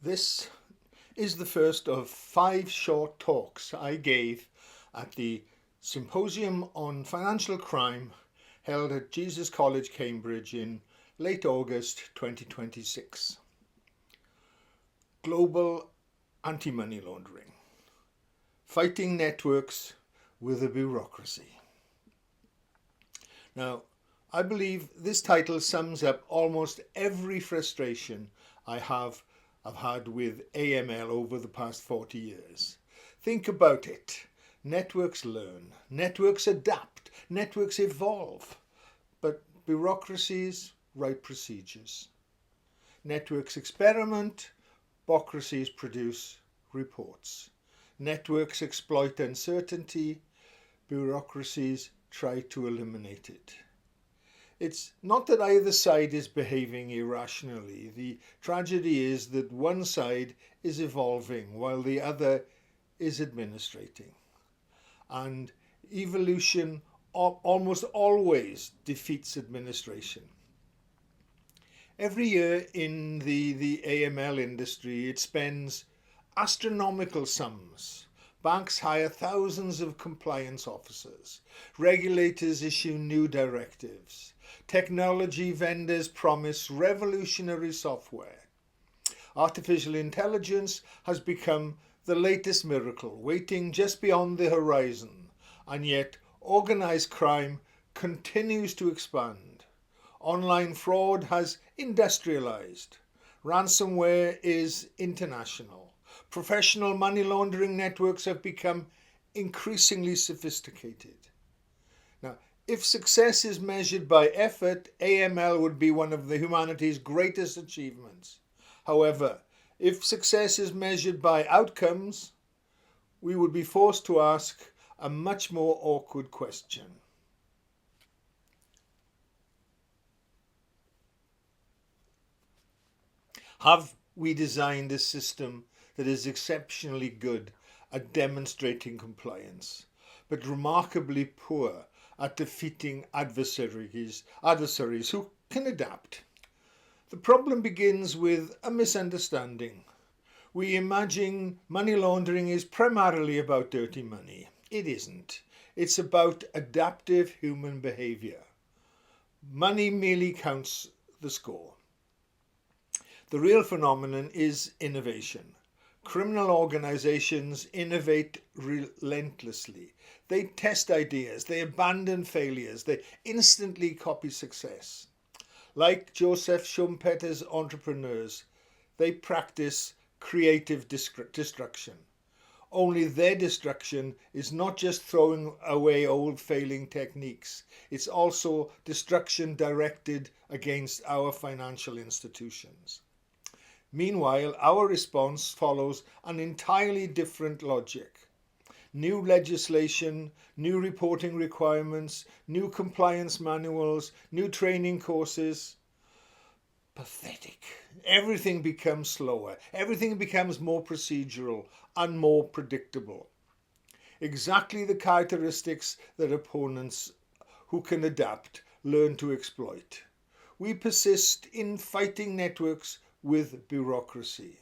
This is the first of 5 short talks I gave at the Symposium on Financial Crime held at Jesus College, Cambridge in late August 2026. Global Anti-Money Laundering. Fighting Networks with a Bureaucracy. Now, I believe this title sums up almost every frustration I've had with AML over the past 40 years. Think about it. Networks learn, networks adapt, networks evolve, but bureaucracies write procedures. Networks experiment, bureaucracies produce reports. Networks exploit uncertainty, bureaucracies try to eliminate it. It's not that either side is behaving irrationally. The tragedy is that one side is evolving while the other is administrating. And evolution almost always defeats administration. Every year in the AML industry, it spends astronomical sums. Banks hire thousands of compliance officers. Regulators issue new directives. Technology vendors promise revolutionary software. Artificial intelligence has become the latest miracle, waiting just beyond the horizon, and yet organised crime continues to expand. Online fraud has industrialised. Ransomware is international. Professional money laundering networks have become increasingly sophisticated. Now, if success is measured by effort, AML would be one of humanity's greatest achievements. However, if success is measured by outcomes, we would be forced to ask a much more awkward question. Have we designed a system that is exceptionally good at demonstrating compliance, but remarkably poor at defeating adversaries who can adapt? The problem begins with a misunderstanding. We imagine money laundering is primarily about dirty money. It isn't. It's about adaptive human behaviour. Money merely counts the score. The real phenomenon is innovation. Criminal organisations innovate relentlessly. They test ideas, they abandon failures, they instantly copy success. Like Joseph Schumpeter's entrepreneurs, they practice creative destruction. Only their destruction is not just throwing away old failing techniques, it's also destruction directed against our financial institutions. Meanwhile, our response follows an entirely different logic. New legislation, new reporting requirements, new compliance manuals, new training courses. Pathetic. Everything becomes slower. Everything becomes more procedural and more predictable. Exactly the characteristics that opponents who can adapt learn to exploit. We persist in fighting networks with bureaucracy.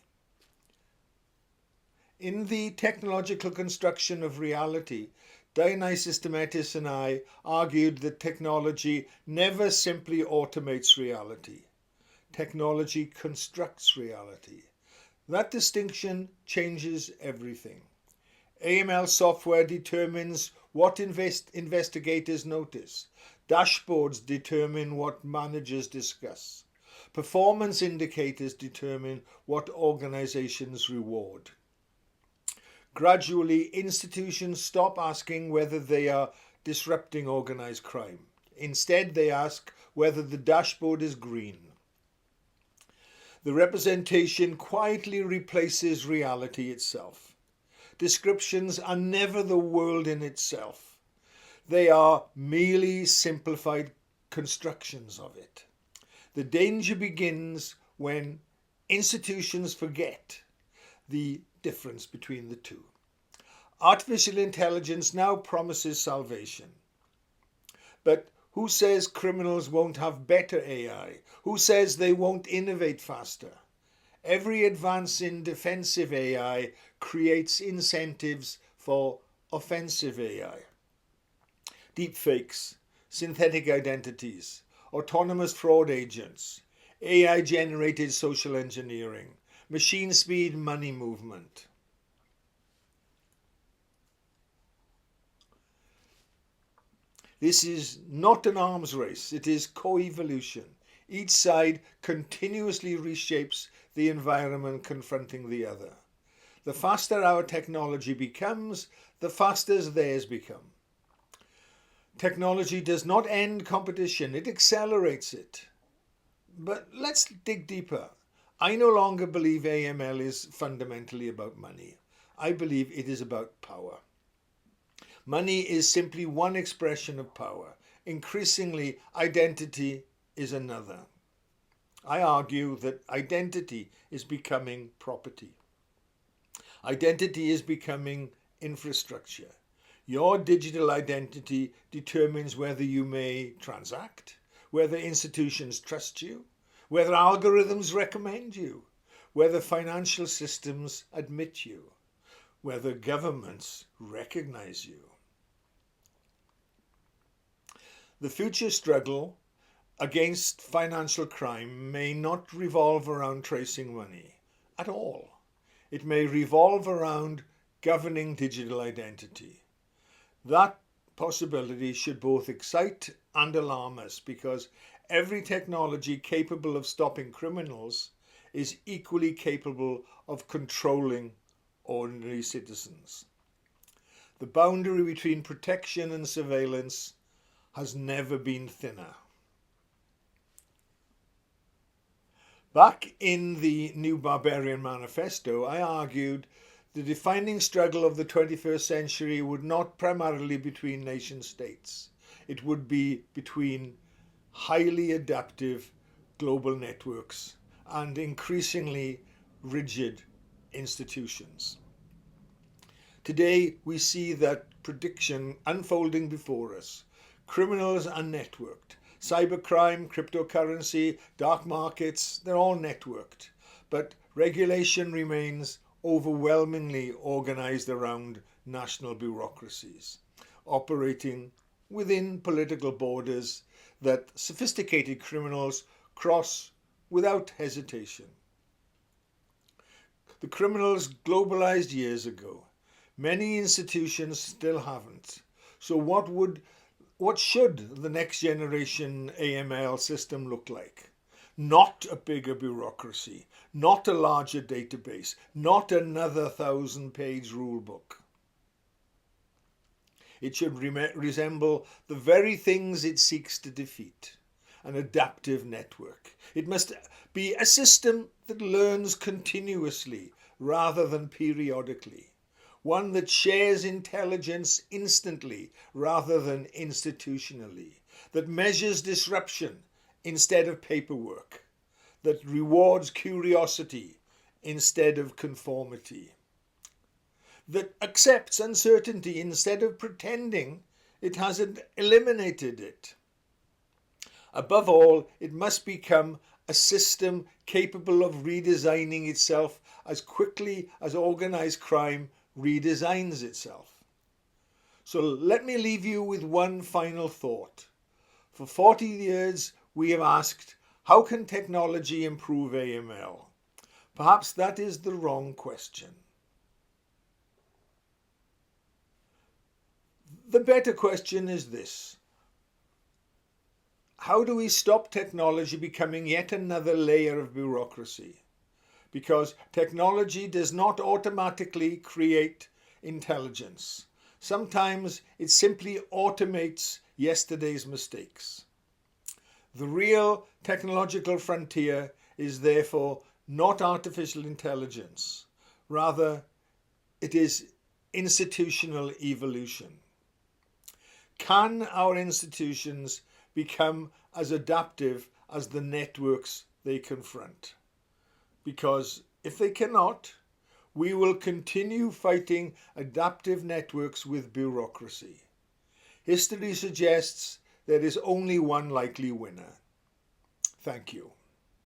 In the technological construction of reality, Dionysios Demetis and I argued that technology never simply automates reality. Technology constructs reality. That distinction changes everything. AML software determines what investigators notice. Dashboards determine what managers discuss. Performance indicators determine what organisations reward. Gradually, institutions stop asking whether they are disrupting organised crime. Instead, they ask whether the dashboard is green. The representation quietly replaces reality itself. Descriptions are never the world in itself. They are merely simplified constructions of it. The danger begins when institutions forget the difference between the two. Artificial intelligence now promises salvation. But who says criminals won't have better AI? Who says they won't innovate faster? Every advance in defensive AI creates incentives for offensive AI. Deepfakes, synthetic identities, autonomous fraud agents, AI-generated social engineering, machine speed money movement. This is not an arms race, it is co-evolution. Each side continuously reshapes the environment confronting the other. The faster our technology becomes, the faster theirs become. Technology does not end competition, it accelerates it. But let's dig deeper. I no longer believe AML is fundamentally about money. I believe it is about power. Money is simply one expression of power. Increasingly, identity is another. I argue that identity is becoming property. Identity is becoming infrastructure. Your digital identity determines whether you may transact, whether institutions trust you, whether algorithms recommend you, whether financial systems admit you, whether governments recognize you. The future struggle against financial crime may not revolve around tracing money at all. It may revolve around governing digital identity. That possibility should both excite and alarm us because every technology capable of stopping criminals is equally capable of controlling ordinary citizens. The boundary between protection and surveillance has never been thinner. Back in the new Barbarian Manifesto, I argued the defining struggle of the 21st century would not primarily be between nation states. It would be between highly adaptive global networks and increasingly rigid institutions. Today, we see that prediction unfolding before us. Criminals are networked. Cybercrime, cryptocurrency, dark markets, they're all networked. But regulation remains overwhelmingly organised around national bureaucracies, operating within political borders that sophisticated criminals cross without hesitation. The criminals globalised years ago. Many institutions still haven't. So what should the next generation AML system look like? Not a bigger bureaucracy, not a larger database, not another 1,000-page rulebook. It should resemble the very things it seeks to defeat, an adaptive network. It must be a system that learns continuously rather than periodically. One that shares intelligence instantly rather than institutionally, that measures disruption instead of paperwork, that rewards curiosity instead of conformity, that accepts uncertainty instead of pretending it hasn't eliminated it. Above all, it must become a system capable of redesigning itself as quickly as organised crime redesigns itself. So let me leave you with one final thought. For 40 years we have asked, how can technology improve AML? Perhaps that is the wrong question. The better question is this: how do we stop technology becoming yet another layer of bureaucracy? Because technology does not automatically create intelligence. Sometimes it simply automates yesterday's mistakes. The real technological frontier is therefore not artificial intelligence. Rather, it is institutional evolution. Can our institutions become as adaptive as the networks they confront? Because if they cannot, we will continue fighting adaptive networks with bureaucracy. History suggests there is only one likely winner. Thank you.